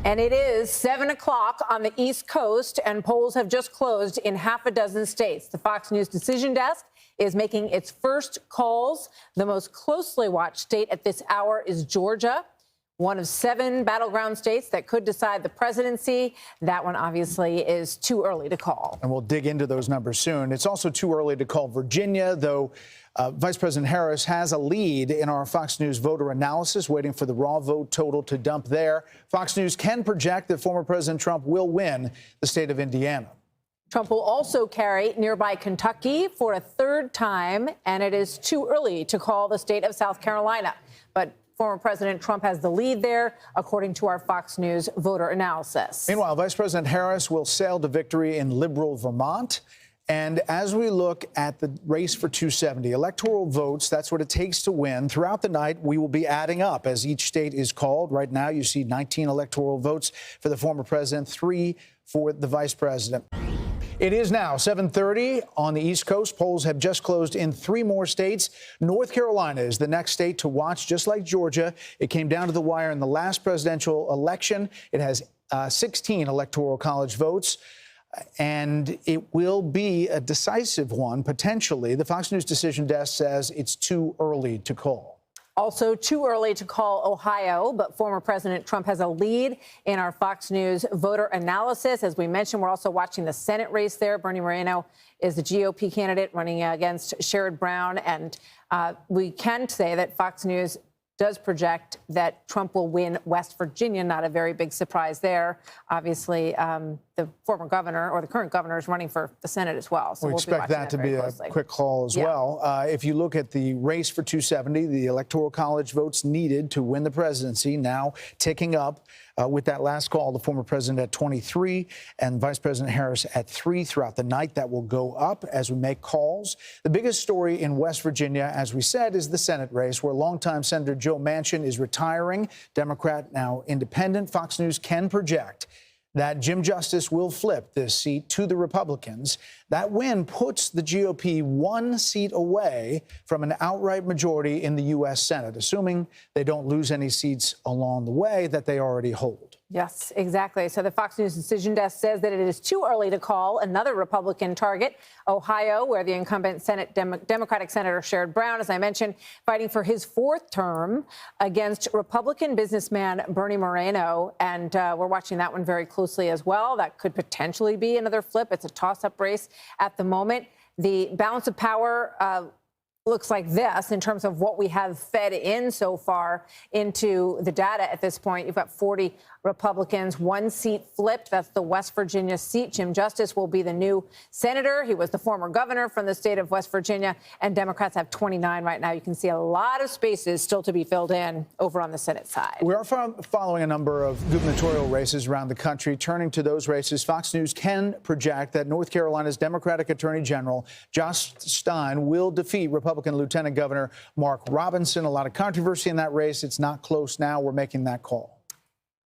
And it is 7 o'clock on the East Coast, and polls have just closed in half a dozen states. The Fox News decision desk is making its first calls. The most closely watched state at this hour is Georgia, one of 7 battleground states that could decide the presidency. That one obviously is too early to call. And we'll dig into those numbers soon. It's also too early to call Virginia, though Vice President Harris has a lead in our Fox News voter analysis, waiting for the raw vote total to dump there. Fox News can project that former President Trump will win the state of Indiana. Trump will also carry nearby Kentucky for a third time, and it is too early to call the state of South Carolina. But former President Trump has the lead there, according to our Fox News voter analysis. Meanwhile, Vice President Harris will sail to victory in liberal Vermont. And as we look at the race for 270 electoral votes, that's what it takes to win. Throughout the night, we will be adding up as each state is called. Right now, you see 19 electoral votes for the former president, 3 for the vice president. It is now 7:30 on the East Coast. Polls have just closed in 3 more states. North Carolina is the next state to watch, just like Georgia. It came down to the wire in the last presidential election. It has 16 electoral college votes, and it will be a decisive one, potentially. The Fox News decision desk says it's too early to call. Also too early to call Ohio, but former President Trump has a lead in our Fox News voter analysis. As we mentioned, we're also watching the Senate race there. Bernie Moreno is the GOP candidate running against Sherrod Brown. And we can say that Fox News does project that Trump will win West Virginia. Not a very big surprise there. Obviously, the former governor or the current governor is running for the Senate as well. So we expect that to be a quick call as well. If you look at the race for 270, the electoral college votes needed to win the presidency now ticking up with that last call, the former president at 23 and Vice President Harris at 3 throughout the night. That will go up as we make calls. The biggest story in West Virginia, as we said, is the Senate race, where longtime Senator Joe Manchin is retiring, Democrat, now independent. Fox News can project that Jim Justice will flip this seat to the Republicans. That win puts the GOP 1 seat away from an outright majority in the U.S. Senate, assuming they don't lose any seats along the way that they already hold. Yes, exactly. So the Fox News decision desk says that it is too early to call another Republican target, Ohio, where the incumbent Democratic Senator Sherrod Brown, as I mentioned, fighting for his 4th term against Republican businessman Bernie Moreno. And we're watching that one very closely as well. That could potentially be another flip. It's a toss-up race at the moment. The balance of power looks like this in terms of what we have fed in so far into the data at this point. You've got 40 Republicans, 1 seat flipped. That's the West Virginia seat. Jim Justice will be the new senator. He was the former governor from the state of West Virginia, and Democrats have 29 right now. You can see a lot of spaces still to be filled in over on the Senate side. We are following a number of gubernatorial races around the country. Turning to those races, Fox News can project that North Carolina's Democratic Attorney General Josh Stein will defeat Republican Lieutenant Governor Mark Robinson. A lot of controversy in that race. It's not close now. We're making that call.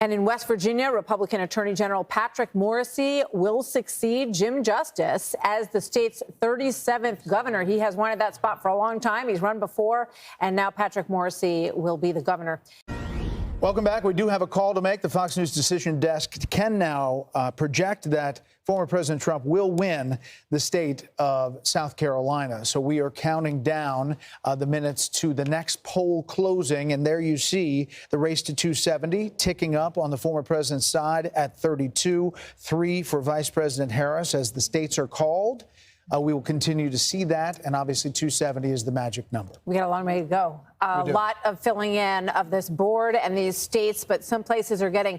And in West Virginia, Republican Attorney General Patrick Morrisey will succeed Jim Justice as the state's 37th governor. He has wanted that spot for a long time. He's run before, and now Patrick Morrisey will be the governor. Welcome back. We do have a call to make. The Fox News decision desk can now project that former President Trump will win the state of South Carolina. So we are counting down the minutes to the next poll closing. And there you see the race to 270 ticking up on the former president's side at 32, 3 for Vice President Harris as the states are called. We will continue to see that, and obviously 270 is the magic number. We got a long way to go. A lot of filling in of this board and these states, but some places are getting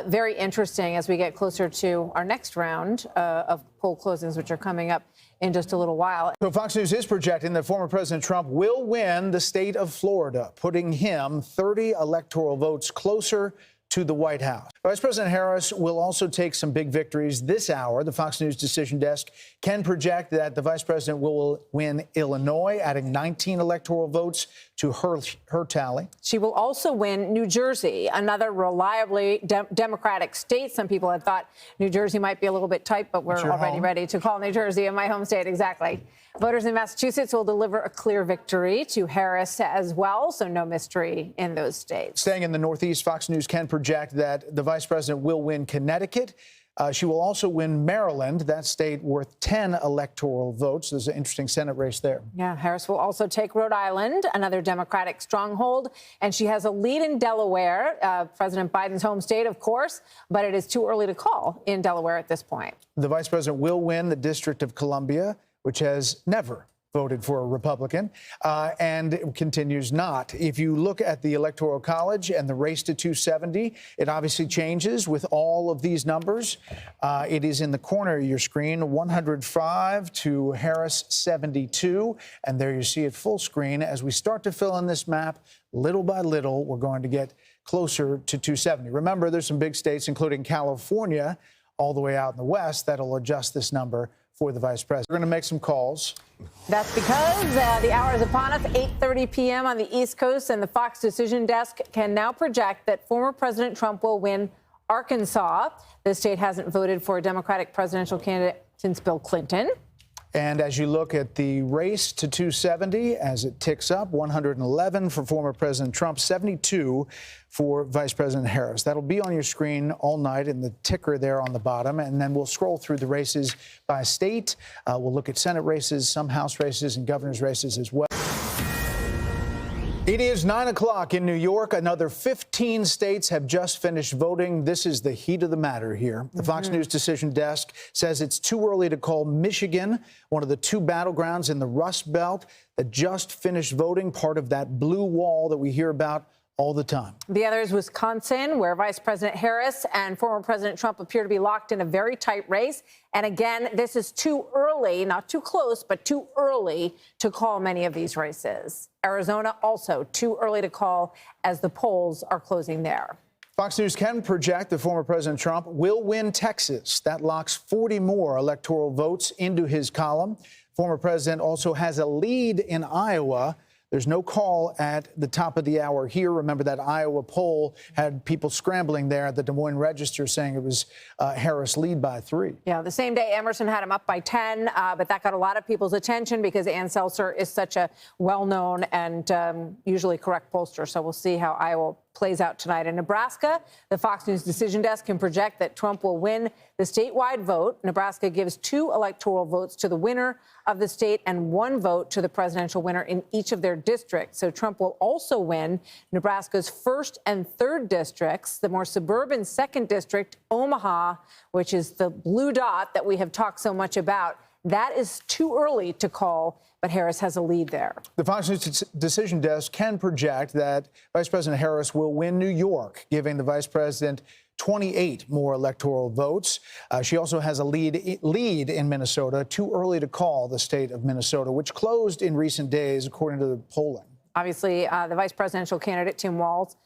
very interesting as we get closer to our next round of poll closings, which are coming up in just a little while. So Fox News is projecting that former President Trump will win the state of Florida, putting him 30 electoral votes closer to the White House. Vice President Harris will also take some big victories this hour. The Fox News decision desk can project that the vice president will win Illinois, adding 19 electoral votes to her tally. She will also win New Jersey, another reliably Democratic state. Some people had thought New Jersey might be a little bit tight, but we're already ready to call New Jersey in my home state. Exactly. Voters in Massachusetts will deliver a clear victory to Harris as well, so no mystery in those states. Staying in the Northeast, Fox News can project that the vice president will win Connecticut. She will also win Maryland, that state worth 10 electoral votes. There's an interesting Senate race there. Yeah, Harris will also take Rhode Island, another Democratic stronghold, and she has a lead in Delaware, President Biden's home state, of course, but it is too early to call in Delaware at this point. The vice president will win the District of Columbia, which has never voted for a Republican, and it continues not. If you look at the Electoral College and the race to 270, it obviously changes with all of these numbers. It is in the corner of your screen, 105 to Harris 72, and there you see it full screen. As we start to fill in this map, little by little, we're going to get closer to 270. Remember, there's some big states, including California, all the way out in the west, that'll adjust this number for the vice president. We're going to make some calls. That's because the hour is upon us, 8:30 p.m. on the East Coast, and the Fox Decision Desk can now project that former President Trump will win Arkansas. The state hasn't voted for a Democratic presidential candidate since Bill Clinton. And as you look at the race to 270, as it ticks up, 111 for former President Trump, 72 for Vice President Harris. That'll be on your screen all night in the ticker there on the bottom. And then we'll scroll through the races by state. We'll look at Senate races, some House races, and governor's races as well. It is 9 o'clock in New York. Another 15 states have just finished voting. This is the heat of the matter here. The Fox News Decision Desk says it's too early to call Michigan, one of the two battlegrounds in the Rust Belt, that just finished voting, part of that blue wall that we hear about all the time. The other is Wisconsin, where Vice President Harris and former President Trump appear to be locked in a very tight race. And again, this is too early, not too close, but too early to call many of these races. Arizona also too early to call as the polls are closing there. Fox News can project that former President Trump will win Texas. That locks 40 more electoral votes into his column. Former president also has a lead in Iowa. There's no call at the top of the hour here. Remember that Iowa poll had people scrambling there at the Des Moines Register saying it was Harris lead by 3. Yeah, the same day Emerson had him up by 10, but that got a lot of people's attention because Ann Seltzer is such a well-known and usually correct pollster. So we'll see how Iowa plays out tonight. In Nebraska, the Fox News Decision Desk can project that Trump will win the statewide vote. Nebraska gives 2 electoral votes to the winner of the state and 1 vote to the presidential winner in each of their districts. So Trump will also win Nebraska's 1st and 3rd districts, the more suburban 2nd district, Omaha, which is the blue dot that we have talked so much about. That is too early to call, but Harris has a lead there. The Fox News Decision Desk can project that Vice President Harris will win New York, giving the vice president 28 more electoral votes. She also has a lead in Minnesota. Too early to call the state of Minnesota, which closed in recent days, according to the polling. Obviously, the vice presidential candidate, Tim Walz,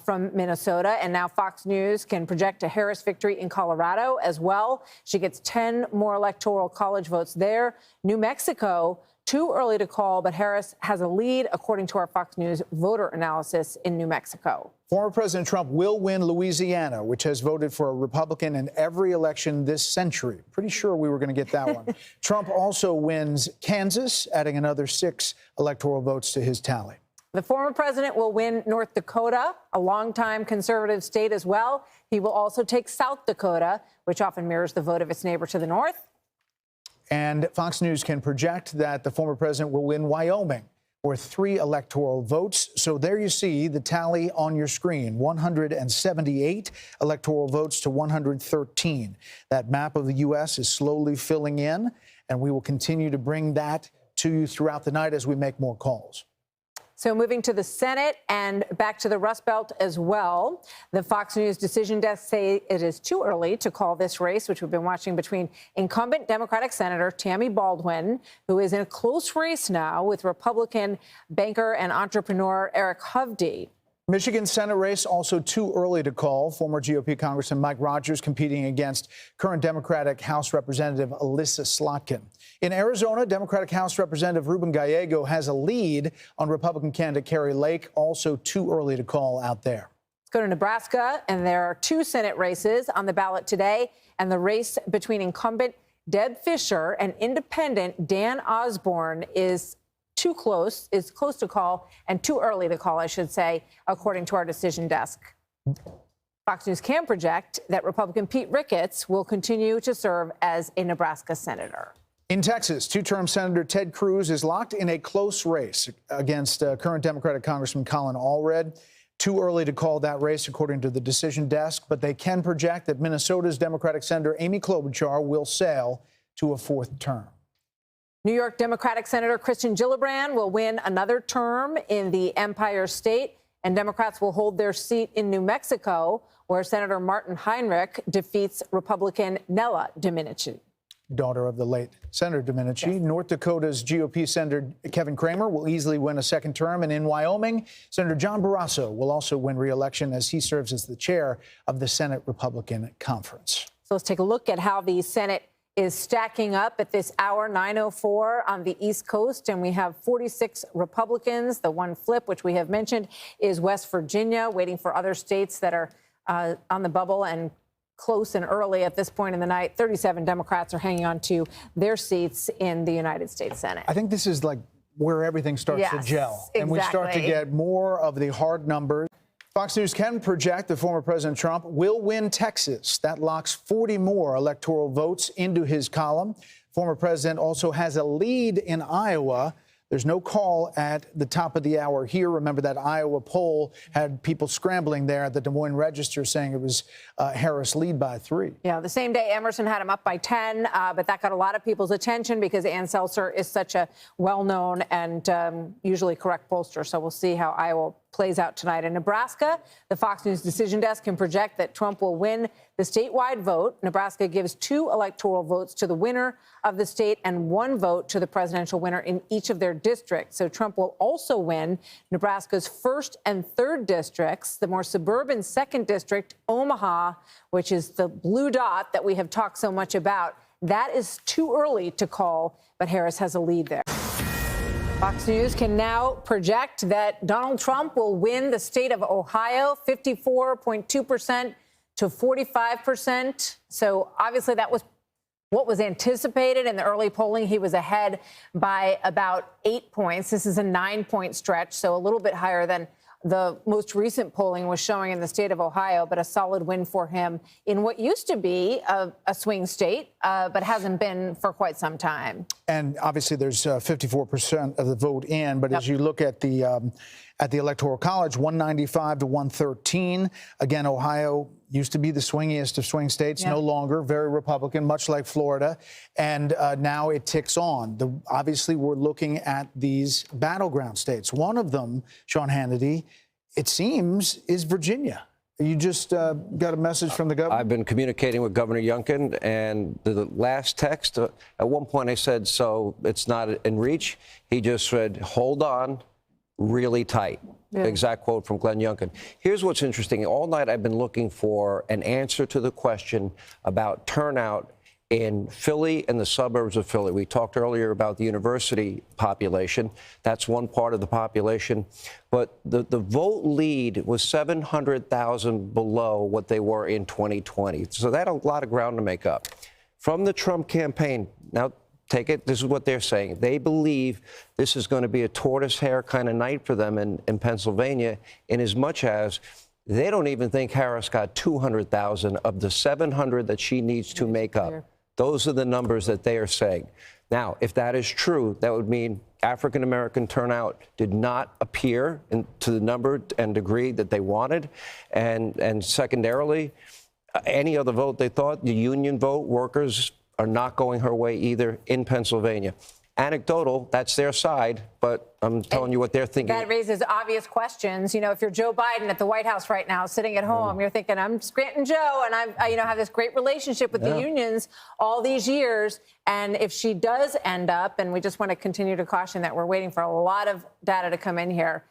from Minnesota. And now Fox News can project a Harris victory in Colorado as well. She gets 10 more electoral college votes there. New Mexico, too early to call, but Harris has a lead, according to our Fox News voter analysis in New Mexico. Former President Trump will win Louisiana, which has voted for a Republican in every election this century. Pretty sure we were going to get that one. Trump also wins Kansas, adding another 6 electoral votes to his tally. The former president will win North Dakota, a longtime conservative state as well. He will also take South Dakota, which often mirrors the vote of its neighbor to the north. And Fox News can project that the former president will win Wyoming, worth 3 electoral votes. So there you see the tally on your screen, 178 electoral votes to 113. That map of the U.S. is slowly filling in, and we will continue to bring that to you throughout the night as we make more calls. So moving to the Senate and back to the Rust Belt as well, the Fox News Decision Desk say it is too early to call this race, which we've been watching between incumbent Democratic Senator Tammy Baldwin, who is in a close race now with Republican banker and entrepreneur Eric Hovde. Michigan Senate race also too early to call. Former GOP Congressman Mike Rogers competing against current Democratic House Representative Alyssa Slotkin. In Arizona, Democratic House Representative Ruben Gallego has a lead on Republican candidate Kari Lake, also too early to call out there. Let's go to Nebraska, and there are 2 Senate races on the ballot today, and the race between incumbent Deb Fischer and independent Dan Osborne is close to call, and too early to call, I should say, according to our decision desk. Fox News can project that Republican Pete Ricketts will continue to serve as a Nebraska senator. In Texas, two-term Senator Ted Cruz is locked in a close race against current Democratic Congressman Colin Allred. Too early to call that race, according to the decision desk, but they can project that Minnesota's Democratic Senator Amy Klobuchar will sail to a fourth term. New York Democratic Senator Kristen Gillibrand will win another term in the Empire State, and Democrats will hold their seat in New Mexico, where Senator Martin Heinrich defeats Republican Nella Domenici, daughter of the late Senator Domenici. Yes. North Dakota's GOP Senator Kevin Cramer will easily win a second term. And in Wyoming, Senator John Barrasso will also win re-election as he serves as the chair of the Senate Republican Conference. So let's take a look at how the Senate is stacking up at this hour, 9:04 on the East Coast. And we have 46 Republicans. The one flip, which we have mentioned, is West Virginia, waiting for other states that are on the bubble and close and early at this point in the night. 37 Democrats are hanging on to their seats in the United States Senate. I think this is like where everything starts to gel. Exactly. And we start to get more of the hard numbers. Fox News can project that former President Trump will win Texas. That locks 40 more electoral votes into his column. Former president also has a lead in Iowa. There's no call at the top of the hour here. Remember that Iowa poll had people scrambling there at the Des Moines Register saying it was Harris lead by 3. Yeah, the same day Emerson had him up by 10, but that got a lot of people's attention because Ann Seltzer is such a well-known and usually correct pollster. So we'll see how Iowa plays out tonight. In Nebraska, the Fox News decision desk can project that Trump will win the statewide vote. Nebraska gives 2 electoral votes to the winner of the state and 1 vote to the presidential winner in each of their districts. So Trump will also win Nebraska's 1st and 3rd districts, the more suburban 2nd district, Omaha, which is the blue dot that we have talked so much about. That is too early to call, but Harris has a lead there. Fox News can now project that Donald Trump will win the state of Ohio 54.2% to 45%. So obviously that was what was anticipated in the early polling. He was ahead by about 8 points. This is a 9-point stretch, so a little bit higher than the most recent polling was showing in the state of Ohio, but a solid win for him in what used to be a swing state, but hasn't been for quite some time. And obviously there's 54% of the vote in, but as you look at the Electoral College, 195 to 113. Again, Ohio used to be the swingiest of swing states, no longer, very Republican, much like Florida. And now it ticks on. Obviously, we're looking at these battleground states. One of them, Sean Hannity, it seems, is Virginia. You just got a message from the governor? I've been communicating with Governor Youngkin, and the last text, at one point I said, so it's not in reach. He just said, hold on, really tight. Yeah. Exact quote from Glenn Youngkin. Here's what's interesting. All night I've been looking for an answer to the question about turnout in Philly and the suburbs of Philly. We talked earlier about the university population. That's one part of the population. But the vote lead was 700,000 below what they were in 2020. So that a lot of ground to make up. From the Trump campaign, now take it, this is what they're saying. They believe this is going to be a tortoise hare kind of night for them in Pennsylvania, in as much as they don't even think Harris got 200,000 of the 700 that she needs to make up. Those are the numbers that they are saying. Now, if that is true, that would mean African-American turnout did not appear to the number and degree that they wanted. And secondarily, any other vote they thought, the union vote, workers are not going her way either in Pennsylvania. Anecdotal, that's their side, but I'm telling you what they're thinking. That raises obvious questions. You know, if you're Joe Biden at the White House right now, sitting at home, you're thinking, I'm Scranton Joe, and I have this great relationship with the unions all these years. And if she does end up, and we just want to continue to caution that we're waiting for a lot of data to come in here,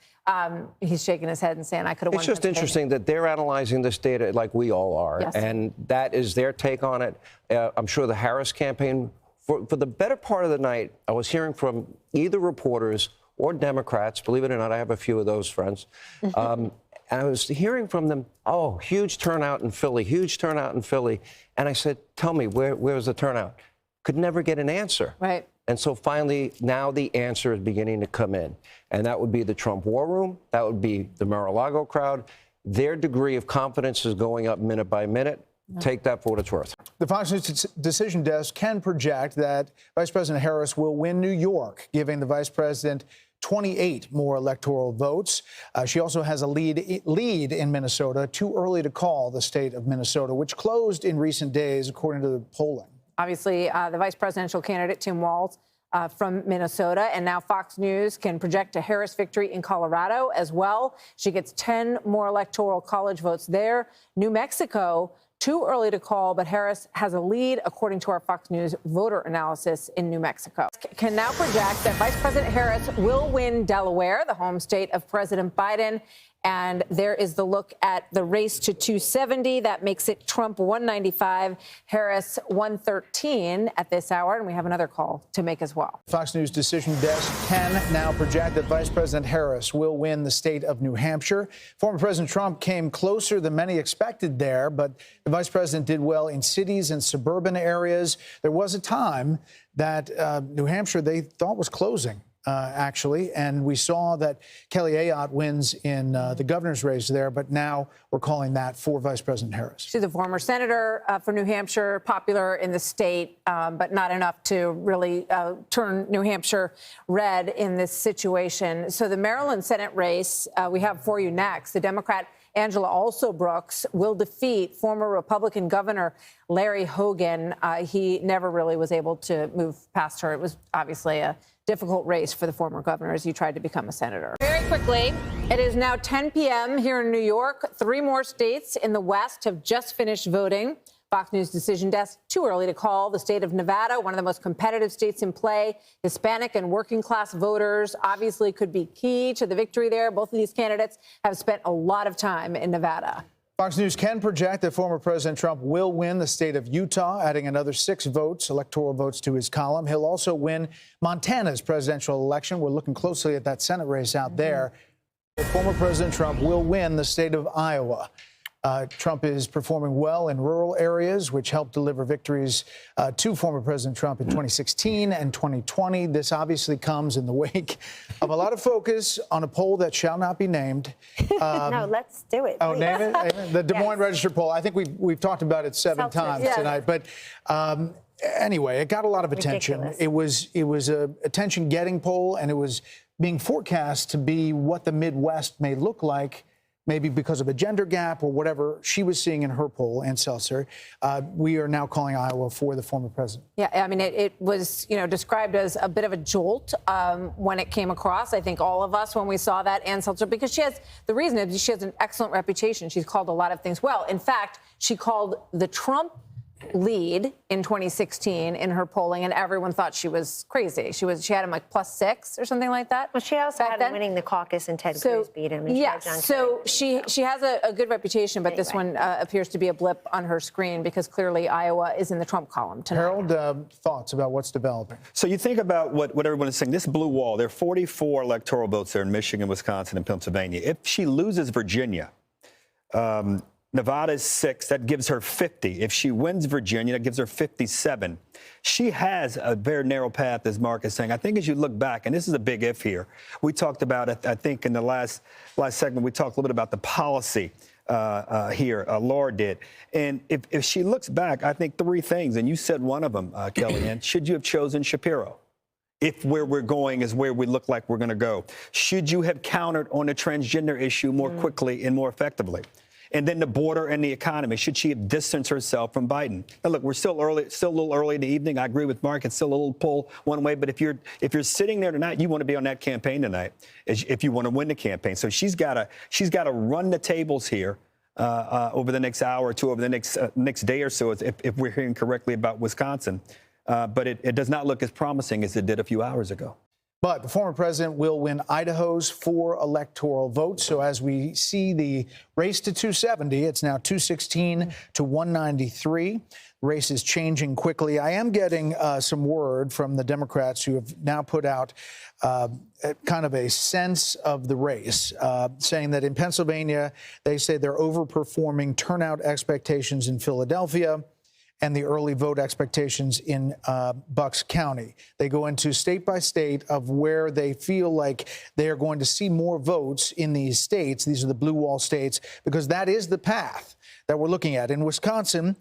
he's shaking his head and saying, I could have won. It's just interesting that they're analyzing this data like we all are. Yes. And that is their take on it. I'm sure the Harris campaign, for the better part of the night, I was hearing from either reporters or Democrats. Believe it or not, I have a few of those friends. And I was hearing from them, oh, huge turnout in Philly, huge turnout in Philly. And I said, tell me, where's the turnout? could never get an answer. Right. And so finally, now the answer is beginning to come in. And that would be the Trump war room. That would be the Mar-a-Lago crowd. Their degree of confidence is going up minute by minute. Take that for what it's worth. The Fox News decision desk can project that Vice President Harris will win New York, giving the vice president 28 more electoral votes. She also has a lead in Minnesota. Too early to call the state of Minnesota, which closed in recent days, according to the polling. Obviously, the vice presidential candidate, Tim Walz, from Minnesota. And now Fox News can project a Harris victory in Colorado as well. She gets 10 more electoral college votes there. New Mexico, too early to call, but Harris has a lead, according to our Fox News voter analysis in New Mexico. Can now project that Vice President Harris will win Delaware, the home state of President Biden. And there is the look at the race to 270. That makes it Trump 195, Harris 113 at this hour. And we have another call to make as well. Fox News decision desk can now project that Vice President Harris will win the state of New Hampshire. Former President Trump came closer than many expected there, but the vice president did well in cities and suburban areas. There was a time that New Hampshire they thought was closing. Actually, and we saw that Kelly Ayotte wins in the governor's race there, but now we're calling that for Vice President Harris. She's a former senator for New Hampshire, popular in the state, but not enough to really turn New Hampshire red in this situation. So the Maryland Senate race we have for you next. The Democrat Angela Brooks will defeat former Republican Governor Larry Hogan. He never really was able to move past her. It was obviously a difficult race for the former governor as he tried to become a senator. Very quickly, it is now 10 p.m. here in New York. 3 more states in the West have just finished voting. Fox News decision desk, too early to call. The state of Nevada, one of the most competitive states in play. Hispanic and working class voters obviously could be key to the victory there. Both of these candidates have spent a lot of time in Nevada. Fox News can project that former President Trump will win the state of Utah, adding another 6 votes, electoral votes to his column. He'll also win Montana's presidential election. We're looking closely at that Senate race out there. Former President Trump will win the state of Iowa. Trump is performing well in rural areas, which helped deliver victories to former President Trump in 2016 and 2020. This obviously comes in the wake of a lot of focus on a poll that shall not be named. No, let's do it. Oh, please. name it? The Des Moines Register poll. I think we've talked about it 7 times tonight. But anyway, it got a lot of attention. Ridiculous. It was a attention-getting poll, and it was being forecast to be what the Midwest may look like, maybe because of a gender gap or whatever she was seeing in her poll, Ann Seltzer. We are now calling Iowa for the former president. Yeah, I mean, it was, described as a bit of a jolt when it came across. I think all of us, when we saw that, Ann Seltzer, because she has an excellent reputation. She's called a lot of things well. In fact, she called the Trump lead in 2016 in her polling, and everyone thought she was crazy. She had him like +6 or something like that. Well, she also had him winning the caucus, and Ted Cruz beat him. And yes, so she has a good reputation, but this one appears to be a blip on her screen because clearly Iowa is in the Trump column tonight. Harold, thoughts about what's developing? So you think about what everyone is saying. This blue wall, there are 44 electoral votes there in Michigan, Wisconsin, and Pennsylvania. If she loses Virginia, Nevada is 6. That gives her 50. If she wins Virginia, that gives her 57. She has a very narrow path, as Mark is saying. I think as you look back, and this is a big if here, we talked about it, I think in the last segment, we talked a little bit about the policy here, Laura did. And if she looks back, I think 3 things, and you said one of them, Kellyanne, should you have chosen Shapiro? If where we're going is where we look like we're going to go. Should you have countered on the transgender issue more quickly and more effectively? And then the border and the economy. Should she have distanced herself from Biden? Now, look, we're still a little early in the evening. I agree with Mark. It's still a little pull one way. But if you're sitting there tonight, you want to be on that campaign tonight if you want to win the campaign. So she's got to run the tables here over the next hour or two, over the next day or so, if we're hearing correctly about Wisconsin. But it does not look as promising as it did a few hours ago. But the former president will win Idaho's 4 electoral votes. So as we see the race to 270, it's now 216 to 193. The race is changing quickly. I am getting some word from the Democrats who have now put out kind of a sense of the race, saying that in Pennsylvania, they say they're overperforming turnout expectations in Philadelphia. and the early vote expectations in Bucks County. They go into state by state of where they feel like they are going to see more votes in these states. These are the blue wall states, because that is the path that we're looking at. In Wisconsin,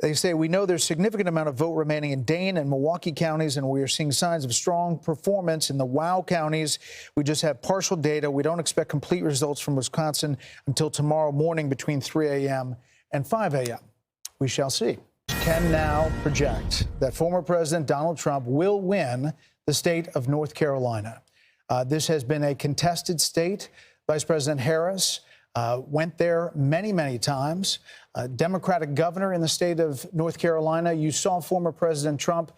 they say, we know there's a significant amount of vote remaining in Dane and Milwaukee counties, and we are seeing signs of strong performance in the WOW counties. We just have partial data. We don't expect complete results from Wisconsin until tomorrow morning between 3 a.m. and 5 a.m. We shall see. Can now project that former President Donald Trump will win the state of North Carolina. This has been a contested state. Vice President Harris went there many, many times. Democratic governor in the state of North Carolina. You saw former President Trump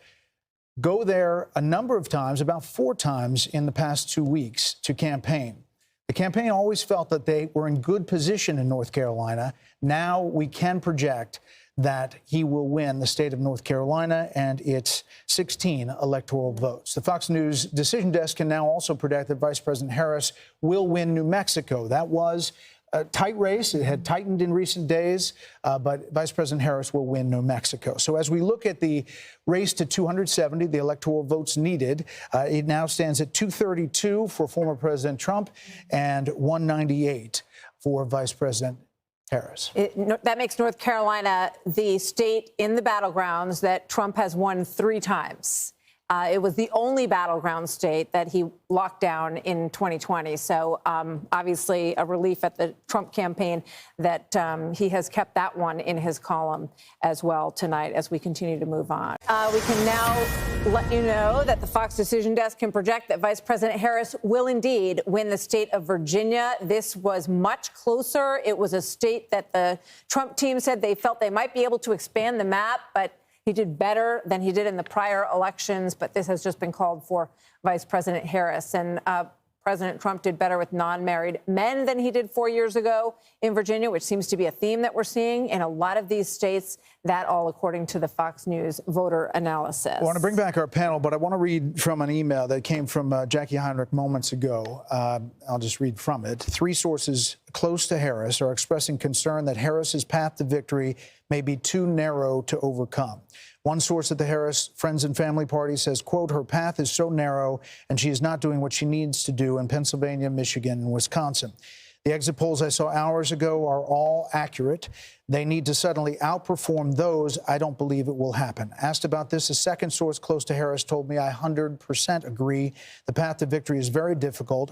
go there a number of times, about 4 times in the past 2 weeks to campaign. The campaign always felt that they were in good position in North Carolina. Now we can project that he will win the state of North Carolina and its 16 electoral votes. The Fox News decision desk can now also predict that Vice President Harris will win New Mexico. That was a tight race. It had tightened in recent days, but Vice President Harris will win New Mexico. So as we look at the race to 270, the electoral votes needed, it now stands at 232 for former President Trump and 198 for Vice President Harris. That makes North Carolina the state in the battlegrounds that Trump has won 3 times. It was the only battleground state that he locked down in 2020. So obviously a relief at the Trump campaign that he has kept that one in his column as well tonight as we continue to move on. We can now let you know that the Fox Decision Desk can project that Vice President Harris will indeed win the state of Virginia. This was much closer. It was a state that the Trump team said they felt they might be able to expand the map, but he did better than he did in the prior elections, but this has just been called for Vice President Harris. And President Trump did better with non-married men than he did 4 years ago in Virginia, which seems to be a theme that we're seeing in a lot of these states, that all according to the Fox News voter analysis. I want to bring back our panel, but I want to read from an email that came from Jackie Heinrich moments ago. I'll just read from it. 3 sources close to Harris are expressing concern that Harris's path to victory may be too narrow to overcome. One source at the Harris Friends and Family Party says, quote, her path is so narrow and she is not doing what she needs to do in Pennsylvania, Michigan, and Wisconsin. The exit polls I saw hours ago are all accurate. They need to suddenly outperform those. I don't believe it will happen. Asked about this, a second source close to Harris told me I 100% agree. The path to victory is very difficult.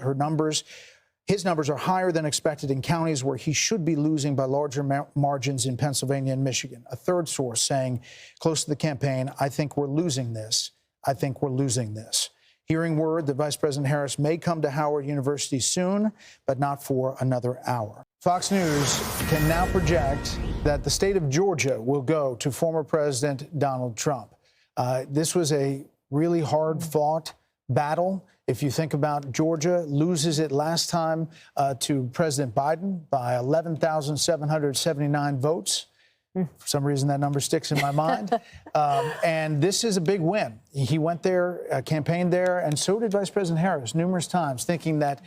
His numbers are higher than expected in counties where he should be losing by larger margins in Pennsylvania and Michigan. A third source saying, close to the campaign, I think we're losing this. I think we're losing this. Hearing word that Vice President Harris may come to Howard University soon, but not for another hour. Fox News can now project that the state of Georgia will go to former President Donald Trump. This was a really hard-fought battle. If you think about Georgia, loses it last time to President Biden by 11,779 votes. For some reason, that number sticks in my mind. And this is a big win. He went there, campaigned there, and so did Vice President Harris numerous times, thinking that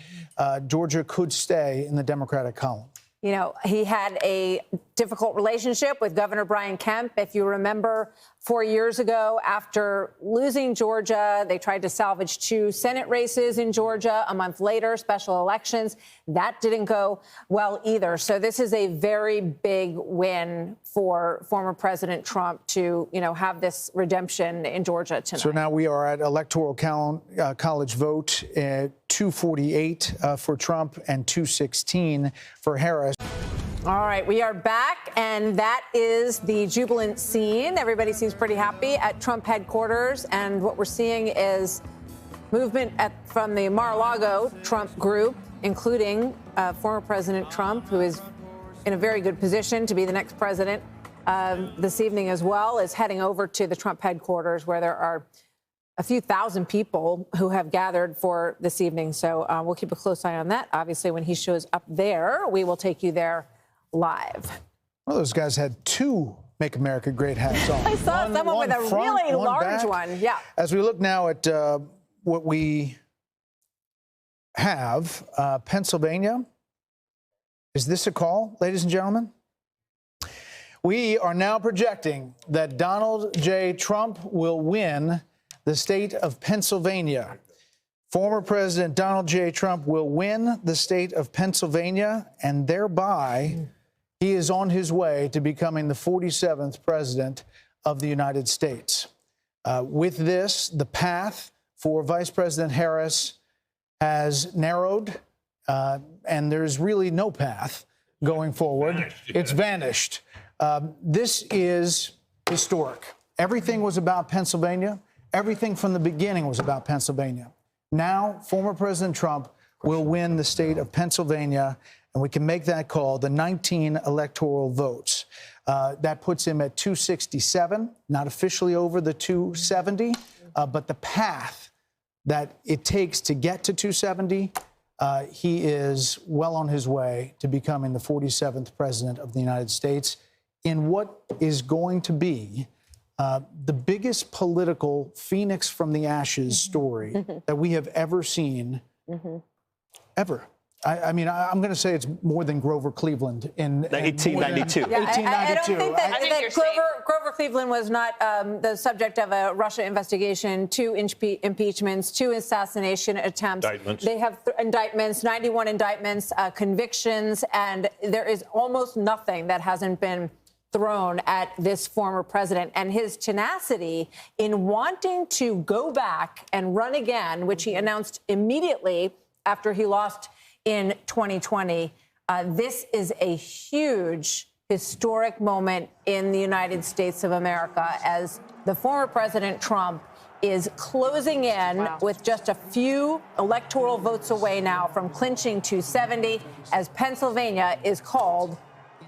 Georgia could stay in the Democratic column. You know, he had a difficult relationship with Governor Brian Kemp. If you remember, 4 years ago, after losing Georgia, they tried to salvage 2 Senate races in Georgia. A month later, special elections. That didn't go well either. So this is a very big win for former President Trump to, you know, have this redemption in Georgia tonight. So now we are at Electoral College vote, 248 for Trump and 216 for Harris. All right, we are back, and that is the jubilant scene. Everybody seems pretty happy at Trump headquarters, and what we're seeing is movement from the Mar-a-Lago Trump group, including former President Trump, who is in a very good position to be the next president this evening as well, is heading over to the Trump headquarters, where there are a few thousand people who have gathered for this evening. So we'll keep a close eye on that. Obviously, when he shows up there, we will take you there live. Well, those guys had 2 Make America Great hats on. I saw someone with a really large one. Yeah. As we look now at what we have, Pennsylvania. Is this a call, ladies and gentlemen? We are now projecting that Donald J. Trump will win the state of Pennsylvania. Former President Donald J. Trump will win the state of Pennsylvania, and thereby he is on his way to becoming the 47th president of the United States. With this, the path for Vice President Harris has narrowed, and there's really no path going forward. It's vanished. This is historic. Everything was about Pennsylvania. Everything from the beginning was about Pennsylvania. Now, former President Trump will win the state of Pennsylvania, and we can make that call, the 19 electoral votes. That puts him at 267, not officially over the 270, but the path that it takes to get to 270, he is well on his way to becoming the 47th president of the United States in what is going to be the biggest political phoenix from the ashes story that we have ever seen, ever. I mean, I'm going to say it's more than Grover Cleveland in 1892. Yeah, 1892. I don't think that you're safe. Grover Cleveland was not the subject of a Russia investigation, 2 impeachments, 2 assassination attempts. Indictments. They have indictments, 91 indictments, convictions, and there is almost nothing that hasn't been thrown at this former president. And his tenacity in wanting to go back and run again, which he announced immediately after he lost in 2020. This is a huge, historic moment in the United States of America as the former President Trump is closing in with just a few electoral votes away now from clinching 270 as Pennsylvania is called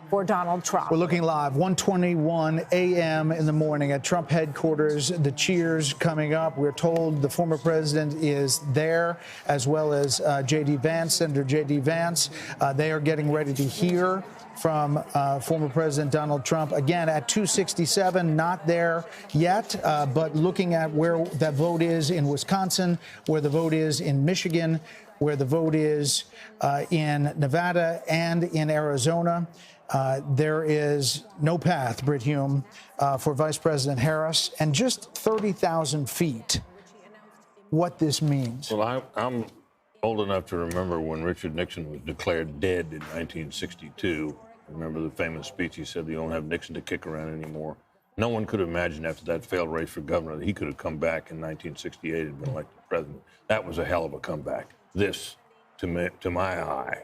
for Donald Trump. We're looking live, 1:21 a.m. in the morning at Trump headquarters. The cheers coming up. We're told the former president is there, as well as J.D. Vance, Senator J.D. Vance. They are getting ready to hear from former President Donald Trump. Again, at 267, not there yet, but looking at where that vote is in Wisconsin, where the vote is in Michigan, where the vote is in Nevada and in Arizona. There is no path, Brit Hume, for Vice President Harris, and just 30,000 feet. What this means. Well, I'm old enough to remember when Richard Nixon was declared dead in 1962. Remember the famous speech he said, "You don't have Nixon to kick around anymore." No one could imagine after that failed race for governor that he could have come back in 1968 and been elected president. That was a hell of a comeback. This, to my eye,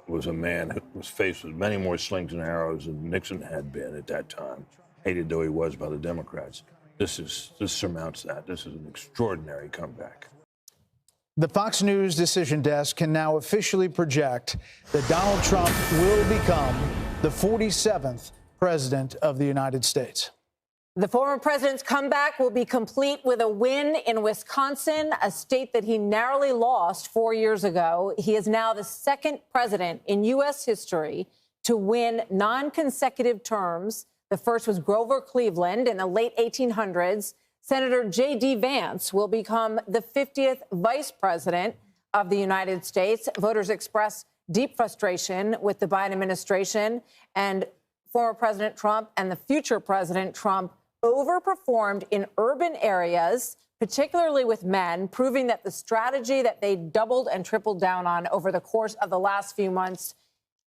was a man who was faced with many more slings and arrows than Nixon had been at that time, hated though he was by the Democrats. This surmounts that. This is an extraordinary comeback. The Fox News decision desk can now officially project that Donald Trump will become the 47th president of the United States. The former president's comeback will be complete with a win in Wisconsin, a state that he narrowly lost 4 years ago. He is now the second president in U.S. history to win non-consecutive terms. The first was Grover Cleveland in the late 1800s. Senator J.D. Vance will become the 50th vice president of the United States. Voters express deep frustration with the Biden administration, and former President Trump and the future President Trump overperformed in urban areas, particularly with men, proving that the strategy that they doubled and tripled down on over the course of the last few months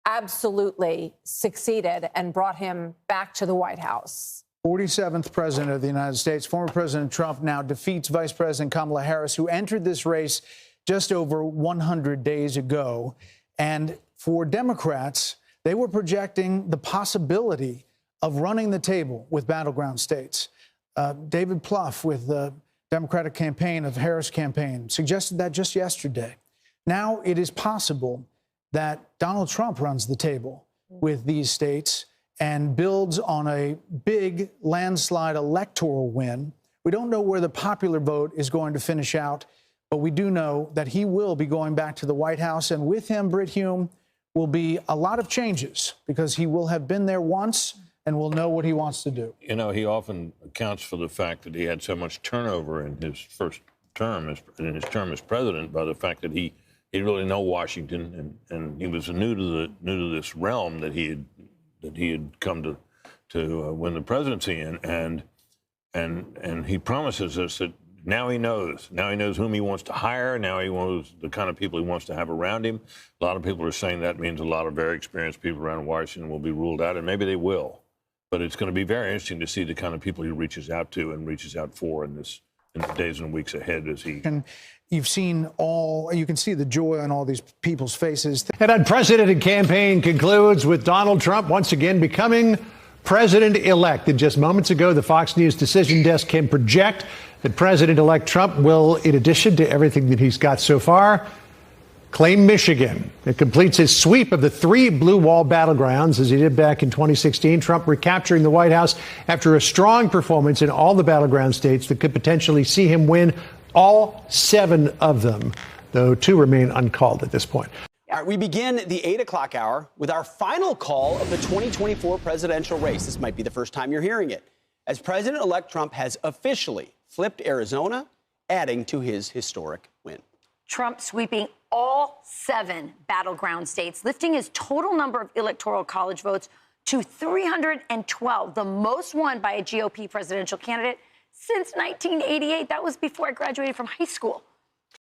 absolutely succeeded and brought him back to the White House. 47th president of the United States. Former President Trump now defeats Vice President Kamala Harris, who entered this race just over 100 days ago. And for Democrats, they were projecting the possibility of running the table with battleground states. David Plouffe with the Democratic campaign of Harris campaign suggested that just yesterday. Now it is possible that Donald Trump runs the table with these states and builds on a big landslide electoral win. We don't know where the popular vote is going to finish out, but we do know that he will be going back to the White House, and with him, Brit Hume, will be a lot of changes because he will have been there once and will know what he wants to do. You know, he often accounts for the fact that he had so much turnover in his first term, in his term as president, by the fact that he didn't really know Washington, and he was new to this realm that he had come win the presidency in, and he promises us that now he knows. Now he knows whom he wants to hire. Now he knows the kind of people he wants to have around him. A lot of people are saying that means a lot of very experienced people around Washington will be ruled out, and maybe they will. But it's going to be very interesting to see the kind of people he reaches out to and reaches out for in the days and weeks ahead as he. And you can see the joy on all these people's faces. An unprecedented campaign concludes with Donald Trump once again becoming president-elect. And just moments ago, the Fox News decision desk can project that President-elect Trump will, in addition to everything that he's got so far, claim Michigan. It completes his sweep of the 3 blue wall battlegrounds as he did back in 2016. Trump recapturing the White House after a strong performance in all the battleground states that could potentially see him win all 7 of them, though 2 remain uncalled at this point. All right, we begin the 8 o'clock hour with our final call of the 2024 presidential race. This might be the first time you're hearing it, as President-elect Trump has officially flipped Arizona, adding to his historic win. Trump sweeping all 7 battleground states, lifting his total number of electoral college votes to 312, the most won by a GOP presidential candidate since 1988. That was before I graduated from high school.